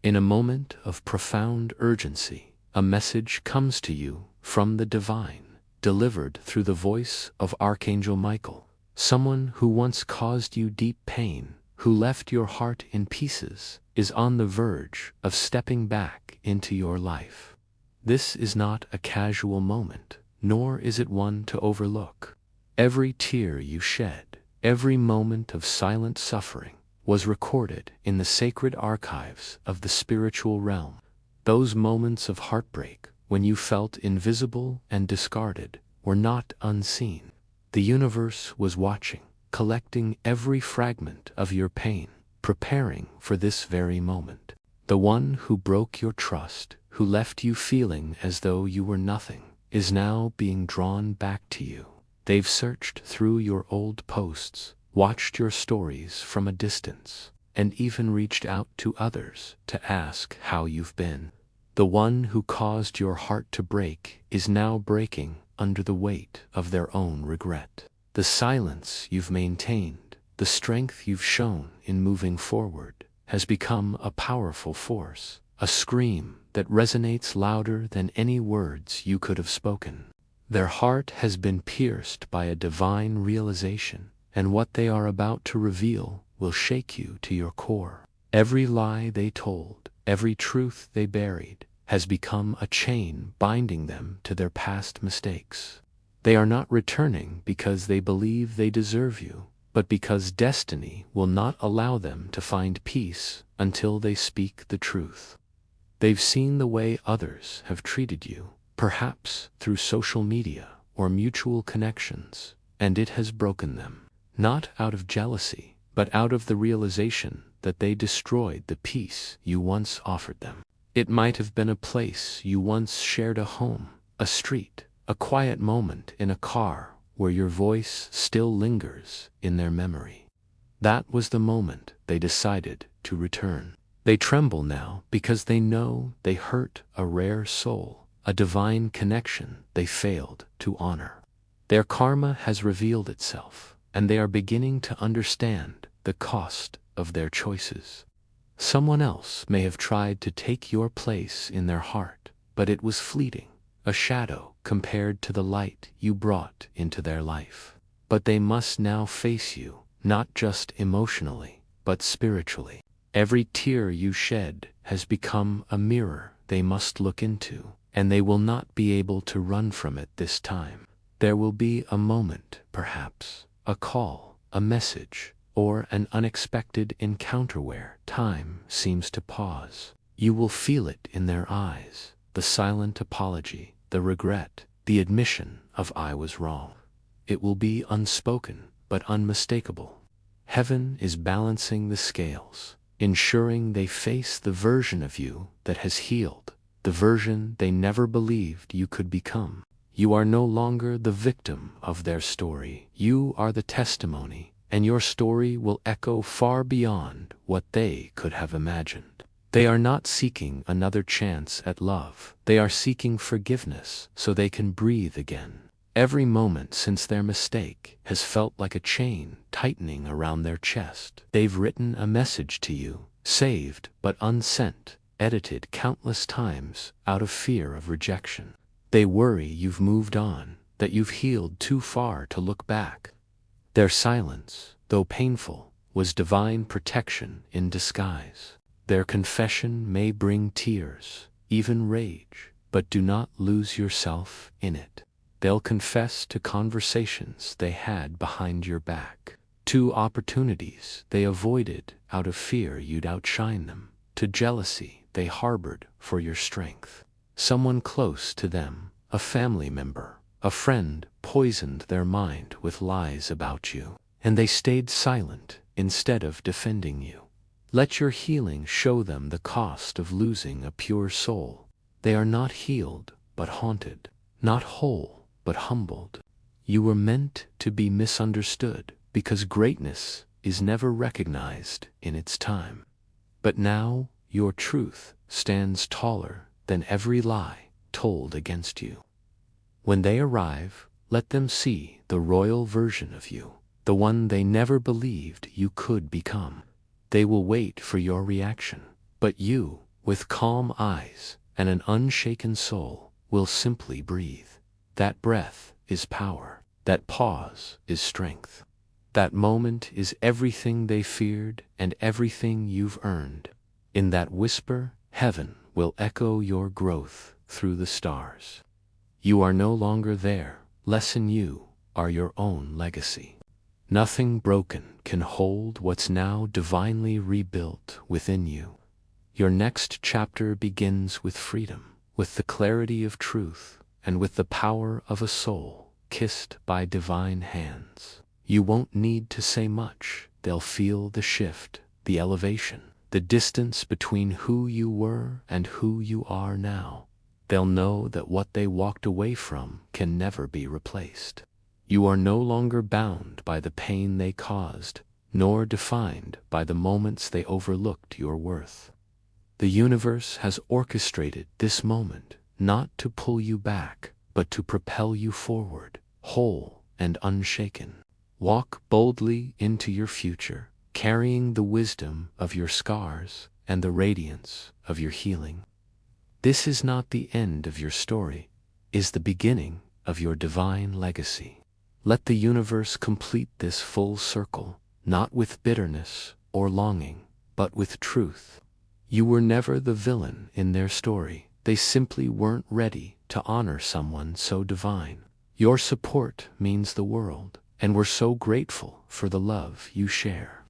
In a moment of profound urgency, a message comes to you from the divine, delivered through the voice of Archangel Michael. Someone who once caused you deep pain, who left your heart in pieces, is on the verge of stepping back into your life. This is not a casual moment, nor is it one to overlook. Every tear you shed, every moment of silent suffering, was recorded in the sacred archives of the spiritual realm. Those moments of heartbreak, when you felt invisible and discarded, were not unseen. The universe was watching, collecting every fragment of your pain, preparing for this very moment. The one who broke your trust, who left you feeling as though you were nothing, is now being drawn back to you. They've searched through your old posts, watched your stories from a distance, and even reached out to others to ask how you've been. The one who caused your heart to break is now breaking under the weight of their own regret. The silence you've maintained, the strength you've shown in moving forward, has become a powerful force, a scream that resonates louder than any words you could have spoken. Their heart has been pierced by a divine realization, and what they are about to reveal will shake you to your core. Every lie they told, every truth they buried, has become a chain binding them to their past mistakes. They are not returning because they believe they deserve you, but because destiny will not allow them to find peace until they speak the truth. They've seen the way others have treated you, perhaps through social media or mutual connections, and it has broken them. Not out of jealousy, but out of the realization that they destroyed the peace you once offered them. It might have been a place you once shared, a home, a street, a quiet moment in a car where your voice still lingers in their memory. That was the moment they decided to return. They tremble now because they know they hurt a rare soul, a divine connection they failed to honor. Their karma has revealed itself, and they are beginning to understand the cost of their choices. Someone else may have tried to take your place in their heart, but it was fleeting, a shadow compared to the light you brought into their life. But they must now face you, not just emotionally, but spiritually. Every tear you shed has become a mirror they must look into, and they will not be able to run from it this time. There will be a moment, perhaps, a call, a message, or an unexpected encounter where time seems to pause. You will feel it in their eyes, the silent apology, the regret, the admission of "I was wrong." It will be unspoken, but unmistakable. Heaven is balancing the scales, ensuring they face the version of you that has healed, the version they never believed you could become. You are no longer the victim of their story. You are the testimony, and your story will echo far beyond what they could have imagined. They are not seeking another chance at love. They are seeking forgiveness so they can breathe again. Every moment since their mistake has felt like a chain tightening around their chest. They've written a message to you, saved but unsent, edited countless times out of fear of rejection. They worry you've moved on, that you've healed too far to look back. Their silence, though painful, was divine protection in disguise. Their confession may bring tears, even rage, but do not lose yourself in it. They'll confess to conversations they had behind your back, to opportunities they avoided out of fear you'd outshine them, to jealousy they harbored for your strength. Someone close to them, a family member, a friend, poisoned their mind with lies about you, and they stayed silent instead of defending you. Let your healing show them the cost of losing a pure soul. They are not healed, but haunted, not whole, but humbled. You were meant to be misunderstood, because greatness is never recognized in its time. But now your truth stands taller than every lie told against you. When they arrive, let them see the royal version of you, the one they never believed you could become. They will wait for your reaction, but you with calm eyes and an unshaken soul, will simply breathe. That breath is power. That pause is strength. That moment is everything they feared and everything you've earned. In that whisper, heaven will echo your growth through the stars. You are no longer there. Lesson you are your own legacy. Nothing broken can hold what's now divinely rebuilt within you. Your next chapter begins with freedom, with the clarity of truth, and with the power of a soul kissed by divine hands. You won't need to say much. They'll feel the shift, the elevation, the distance between who you were and who you are now. They'll know that what they walked away from can never be replaced. You are no longer bound by the pain they caused, nor defined by the moments they overlooked your worth. The universe has orchestrated this moment not to pull you back, but to propel you forward, whole and unshaken. Walk boldly into your future, carrying the wisdom of your scars and the radiance of your healing. This is not the end of your story, it is the beginning of your divine legacy. Let the universe complete this full circle, not with bitterness or longing, but with truth. You were never the villain in their story. They simply weren't ready to honor someone so divine. Your support means the world, and we're so grateful for the love you share.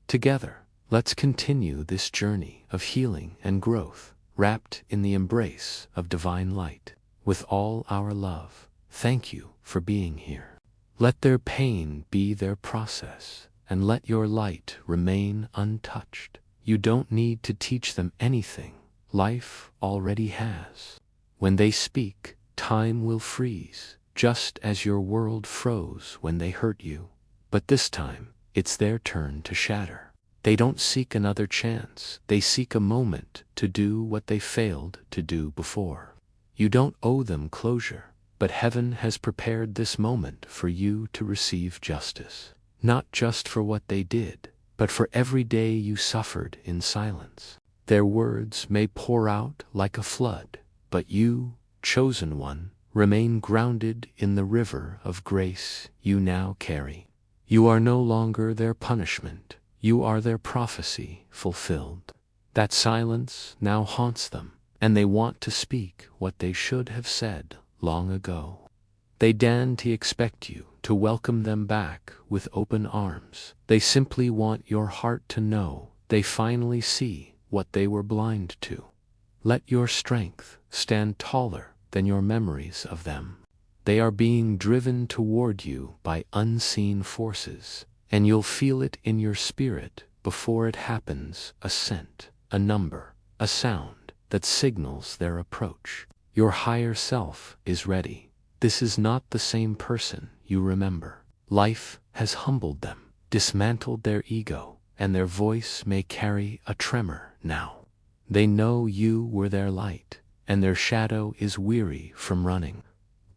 Together, let's continue this journey of healing and growth, wrapped in the embrace of divine light. With all our love, thank you for being here. Let their pain be their process, and let your light remain untouched. You don't need to teach them anything. Life already has. When they speak, time will freeze, just as your world froze when they hurt you. But this time, it's their turn to shatter. They don't seek another chance. They seek a moment to do what they failed to do before. You don't owe them closure, but heaven has prepared this moment for you to receive justice. Not just for what they did, but for every day you suffered in silence. Their words may pour out like a flood, but you, chosen one, remain grounded in the river of grace you now carry. You are no longer their punishment. You are their prophecy fulfilled. That silence now haunts them, and they want to speak what they should have said long ago. They daren't expect you to welcome them back with open arms. They simply want your heart to know they finally see what they were blind to. Let your strength stand taller than your memories of them. They are being driven toward you by unseen forces, and you'll feel it in your spirit before it happens, a scent, a number, a sound that signals their approach. Your higher self is ready. This is not the same person you remember. Life has humbled them, dismantled their ego, and their voice may carry a tremor now. They know you were their light, and their shadow is weary from running.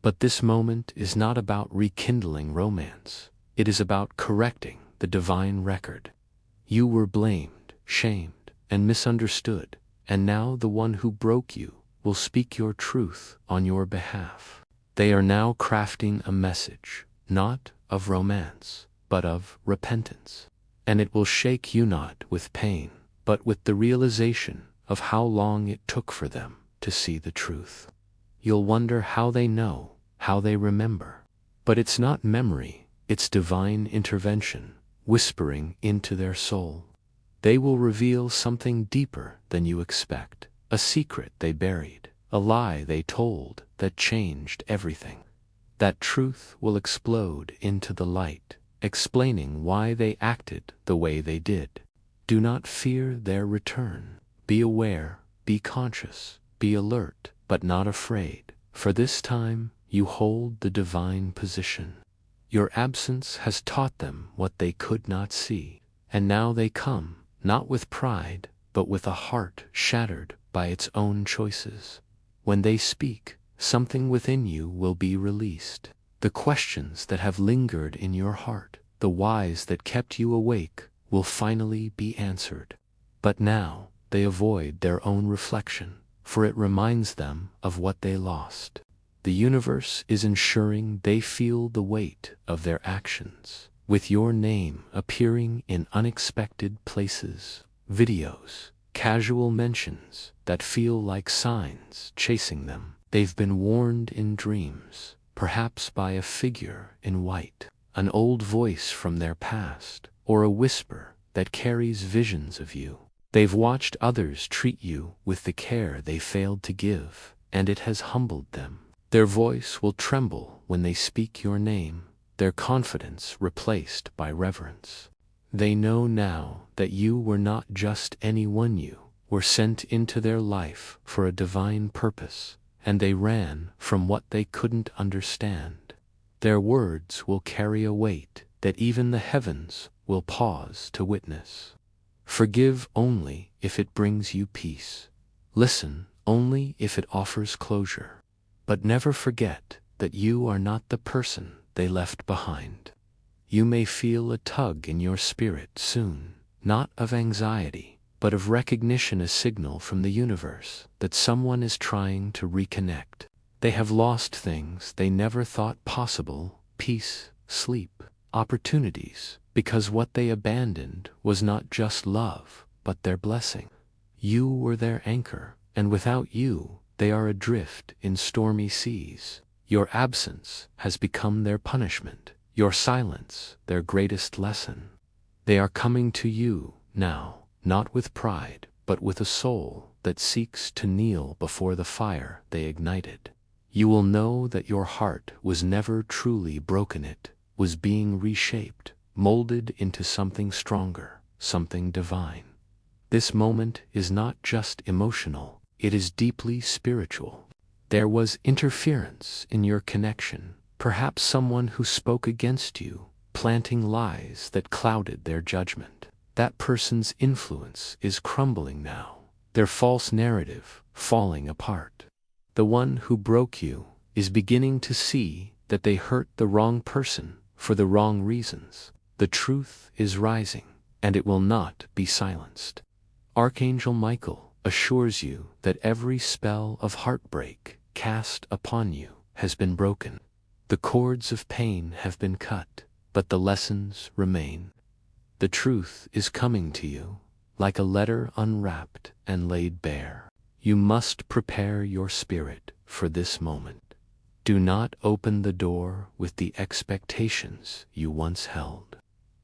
But this moment is not about rekindling romance. It is about correcting the divine record. You were blamed, shamed, and misunderstood, and now the one who broke you will speak your truth on your behalf. They are now crafting a message, not of romance, but of repentance. And it will shake you not with pain, but with the realization of how long it took for them to see the truth. You'll wonder how they know, how they remember. But it's not memory, it's divine intervention, whispering into their soul. They will reveal something deeper than you expect, a secret they buried, a lie they told that changed everything. That truth will explode into the light, explaining why they acted the way they did. Do not fear their return. Be aware, be conscious, be alert, but not afraid, for this time you hold the divine position. Your absence has taught them what they could not see, and now they come, not with pride, but with a heart shattered by its own choices. When they speak, something within you will be released. The questions that have lingered in your heart, the whys that kept you awake, will finally be answered. But now, they avoid their own reflection, for it reminds them of what they lost. The universe is ensuring they feel the weight of their actions, with your name appearing in unexpected places, videos, casual mentions that feel like signs chasing them. They've been warned in dreams, perhaps by a figure in white, an old voice from their past, or a whisper that carries visions of you. They've watched others treat you with the care they failed to give, and it has humbled them. Their voice will tremble when they speak your name, their confidence replaced by reverence. They know now that you were not just anyone, you were sent into their life for a divine purpose, and they ran from what they couldn't understand. Their words will carry a weight that even the heavens will pause to witness. Forgive only if it brings you peace. Listen only if it offers closure. But never forget that you are not the person they left behind. You may feel a tug in your spirit soon, not of anxiety, but of recognition, a signal from the universe that someone is trying to reconnect. They have lost things they never thought possible: peace, sleep, opportunities, because what they abandoned was not just love, but their blessing. You were their anchor, and without you, they are adrift in stormy seas. Your absence has become their punishment, your silence their greatest lesson. They are coming to you now, not with pride, but with a soul that seeks to kneel before the fire they ignited. You will know that your heart was never truly broken. It was being reshaped, molded into something stronger, something divine. This moment is not just emotional, it is deeply spiritual. There was interference in your connection, perhaps someone who spoke against you, planting lies that clouded their judgment. That person's influence is crumbling now, their false narrative falling apart. The one who broke you is beginning to see that they hurt the wrong person for the wrong reasons. The truth is rising, and it will not be silenced. Archangel Michael assures you that every spell of heartbreak cast upon you has been broken. The cords of pain have been cut, but the lessons remain. The truth is coming to you, like a letter unwrapped and laid bare. You must prepare your spirit for this moment. Do not open the door with the expectations you once held.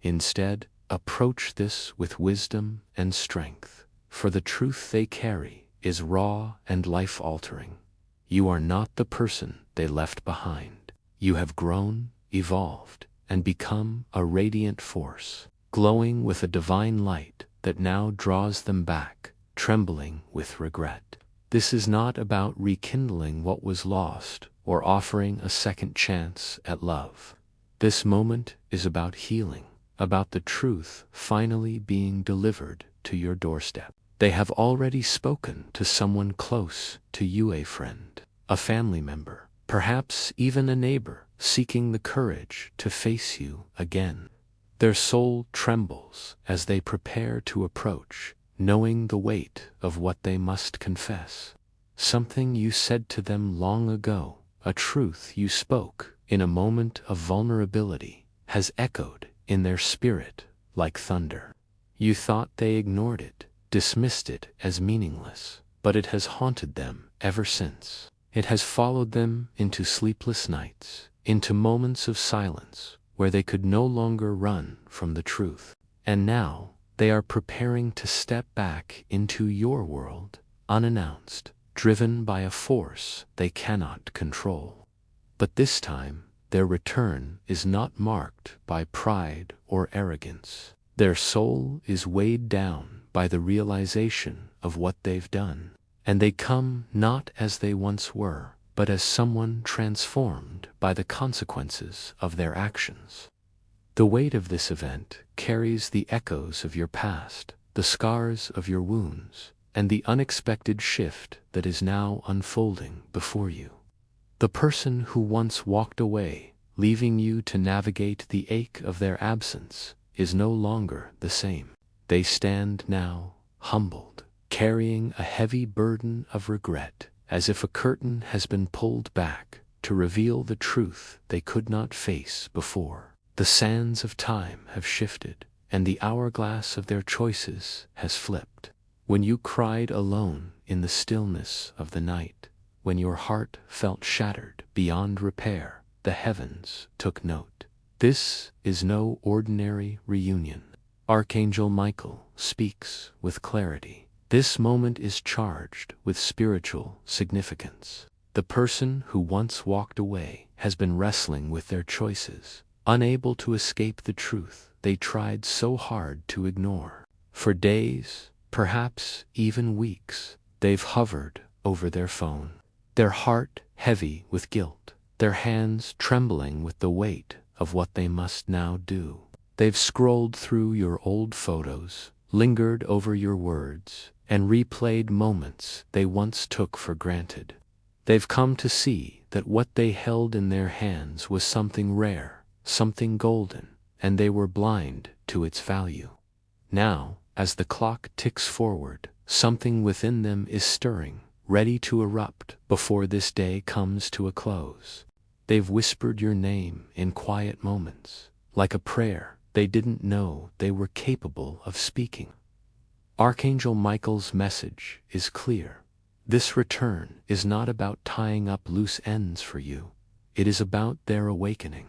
Instead, approach this with wisdom and strength, for the truth they carry is raw and life-altering. You are not the person they left behind. You have grown, evolved, and become a radiant force, glowing with a divine light that now draws them back, trembling with regret. This is not about rekindling what was lost or offering a second chance at love. This moment is about healing, about the truth finally being delivered to your doorstep. They have already spoken to someone close to you, a friend, a family member, perhaps even a neighbor, seeking the courage to face you again. Their soul trembles as they prepare to approach, knowing the weight of what they must confess. Something you said to them long ago, a truth you spoke in a moment of vulnerability, has echoed in their spirit like thunder. You thought they ignored it, dismissed it as meaningless, but it has haunted them ever since. It has followed them into sleepless nights, into moments of silence where they could no longer run from the truth. And now they are preparing to step back into your world, unannounced, driven by a force they cannot control. But this time, their return is not marked by pride or arrogance. Their soul is weighed down by the realization of what they've done, and they come not as they once were, but as someone transformed by the consequences of their actions. The weight of this event carries the echoes of your past, the scars of your wounds, and the unexpected shift that is now unfolding before you. The person who once walked away, leaving you to navigate the ache of their absence, is no longer the same. They stand now, humbled, carrying a heavy burden of regret, as if a curtain has been pulled back to reveal the truth they could not face before. The sands of time have shifted, and the hourglass of their choices has flipped. When you cried alone in the stillness of the night, when your heart felt shattered beyond repair, the heavens took note. This is no ordinary reunion. Archangel Michael speaks with clarity. This moment is charged with spiritual significance. The person who once walked away has been wrestling with their choices, unable to escape the truth they tried so hard to ignore. For days, perhaps even weeks, they've hovered over their phone, their heart heavy with guilt, their hands trembling with the weight of what they must now do. They've scrolled through your old photos, lingered over your words, and replayed moments they once took for granted. They've come to see that what they held in their hands was something rare, something golden, and they were blind to its value. Now, as the clock ticks forward, something within them is stirring, ready to erupt before this day comes to a close. They've whispered your name in quiet moments, like a prayer they didn't know they were capable of speaking. Archangel Michael's message is clear. This return is not about tying up loose ends for you. It is about their awakening.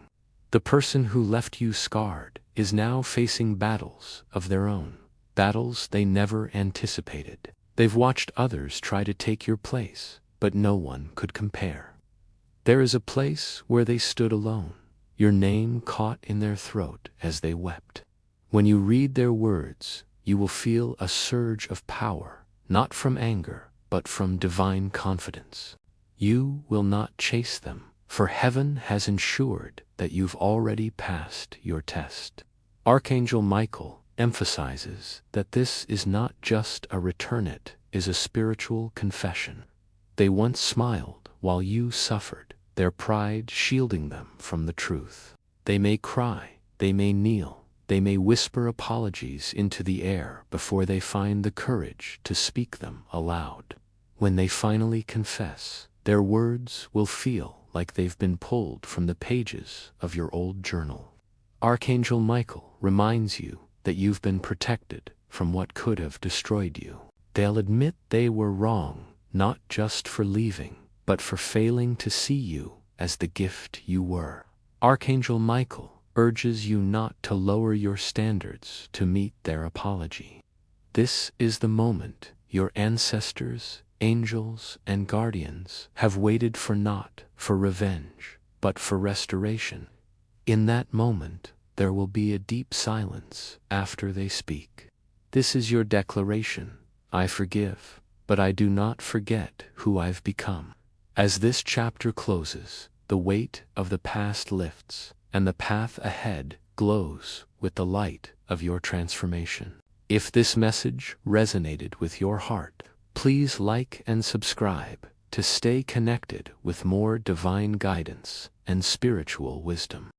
The person who left you scarred is now facing battles of their own, battles they never anticipated. They've watched others try to take your place, but no one could compare. There is a place where they stood alone, your name caught in their throat as they wept. When you read their words, you will feel a surge of power, not from anger, but from divine confidence. You will not chase them, for heaven has ensured that you've already passed your test. Archangel Michael emphasizes that this is not just a return, it is a spiritual confession. They once smiled while you suffered, their pride shielding them from the truth. They may cry, they may kneel, they may whisper apologies into the air before they find the courage to speak them aloud. When they finally confess, their words will feel like they've been pulled from the pages of your old journal. Archangel Michael reminds you that you've been protected from what could have destroyed you. They'll admit they were wrong, not just for leaving, but for failing to see you as the gift you were. Archangel Michael urges you not to lower your standards to meet their apology. This is the moment your ancestors, angels, and guardians have waited for, not for revenge, but for restoration. In that moment, there will be a deep silence after they speak. This is your declaration: I forgive, but I do not forget who I've become. As this chapter closes, the weight of the past lifts, and the path ahead glows with the light of your transformation. If this message resonated with your heart, please like and subscribe to stay connected with more divine guidance and spiritual wisdom.